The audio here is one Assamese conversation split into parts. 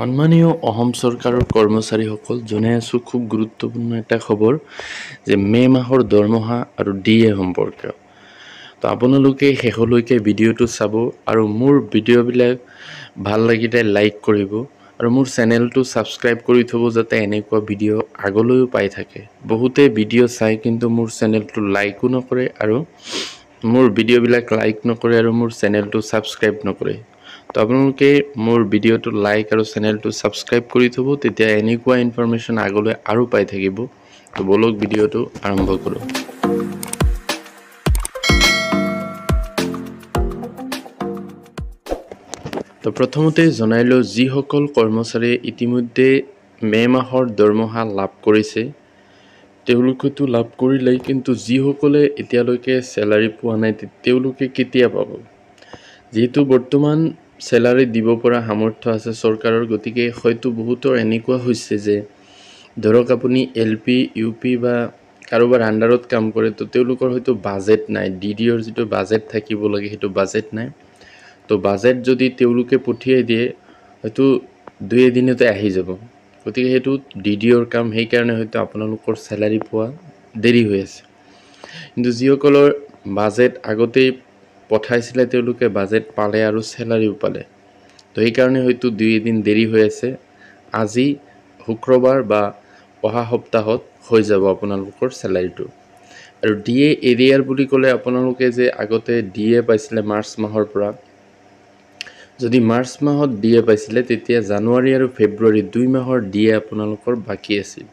সন্মানীয় অসম চৰকাৰৰ কৰ্মচাৰীসকল জনাই আছোঁ খুব গুৰুত্বপূৰ্ণ এটা খবৰ যে মে' মাহৰ দৰমহা আৰু DA সম্পৰ্কীয়। তো আপোনালোকে শেষলৈকে ভিডিঅ'টো চাব আৰু মোৰ ভিডিঅ'বিলাক ভাল লাগিলে লাইক কৰিব আৰু মোৰ চেনেলটো ছাবস্ক্ৰাইব কৰি থ'ব যাতে এনেকুৱা ভিডিঅ' আগলৈও পাই থাকে। বহুতে ভিডিঅ' চাই কিন্তু মোৰ চেনেলটো লাইকো নকৰে আৰু মোৰ ভিডিঅ'বিলাক লাইক নকৰে আৰু মোৰ চেনেলটো ছাবস্ক্ৰাইব নকৰে। তো আপোনালোকে মোৰ ভিডিঅ'টো লাইক আৰু চেনেলটো ছাবস্ক্ৰাইব কৰি থ'ব, তেতিয়া এনেকুৱা ইনফৰমেশ্যন আগলৈ আৰু পাই থাকিব। তো বলক ভিডিঅ'টো আৰম্ভ কৰোঁ। তো প্ৰথমতে জনাই লওঁ, যিসকল কৰ্মচাৰীয়ে ইতিমধ্যে মে' মাহৰ দৰমহা লাভ কৰিছে তেওঁলোকেতো লাভ কৰিলেই, কিন্তু যিসকলে এতিয়ালৈকে চেলাৰী পোৱা নাই তেওঁলোকে কেতিয়া পাব? যিহেতু বৰ্তমান চেলাৰী দিব পৰা সামৰ্থ্য আছে চৰকাৰৰ, গতিকে হয়তো বহুতৰ এনেকুৱা হৈছে যে ধৰক আপুনি LP, UP বা কাৰোবাৰ আণ্ডাৰত কাম কৰে, তো তেওঁলোকৰ হয়তো বাজেট নাই, DDৰ যিটো বাজেট থাকিব লাগে সেইটো বাজেট নাই। তো বাজেট যদি তেওঁলোকে পঠিয়াই দিয়ে হয়তো 2 এদিনতে আহি যাব, গতিকে সেইটো DDৰ কাম, সেইকাৰণে হয়তো আপোনালোকৰ চেলাৰী পোৱা দেৰি হৈ আছে। কিন্তু যিসকলৰ বাজেট আগতেই পঠাইছিলে তেওঁলোকে বাজেট পালে আৰু চেলাৰীও পালে, তো সেইকাৰণে হয়তো 2 এদিন দেৰি হৈ আছে। আজি শুক্ৰবাৰ বা অহা সপ্তাহত হৈ যাব আপোনালোকৰ চেলাৰীটো। আৰু DA এৰিয়াৰ বুলি ক'লে আপোনালোকে যে আগতে DA পাইছিলে মাৰ্চ মাহৰ পৰা, যদি মাৰ্চ মাহত DA পাইছিলে তেতিয়া জানুৱাৰী আৰু ফেব্ৰুৱাৰী 2 মাহৰ DA আপোনালোকৰ বাকী আছিল।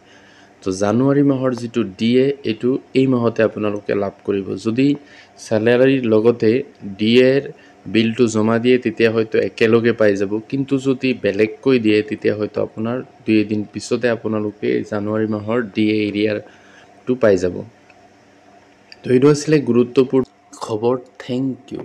তো জানুৱাৰী মাহৰ যিটো DA এইটো এই মাহতে আপোনালোকে লাভ কৰিব। যদি চেলাৰীৰ লগতে DAৰ বিলটো জমা দিয়ে তেতিয়া হয়তো একেলগে পাই যাব, কিন্তু যদি বেলেগকৈ দিয়ে তেতিয়া হয়তো আপোনাৰ 2 এদিন পিছতে আপোনালোকে জানুৱাৰী মাহৰ DA এৰিয়াৰটো পাই যাব। তো এইটো আছিলে গুৰুত্বপূৰ্ণ খবৰ। Thank U.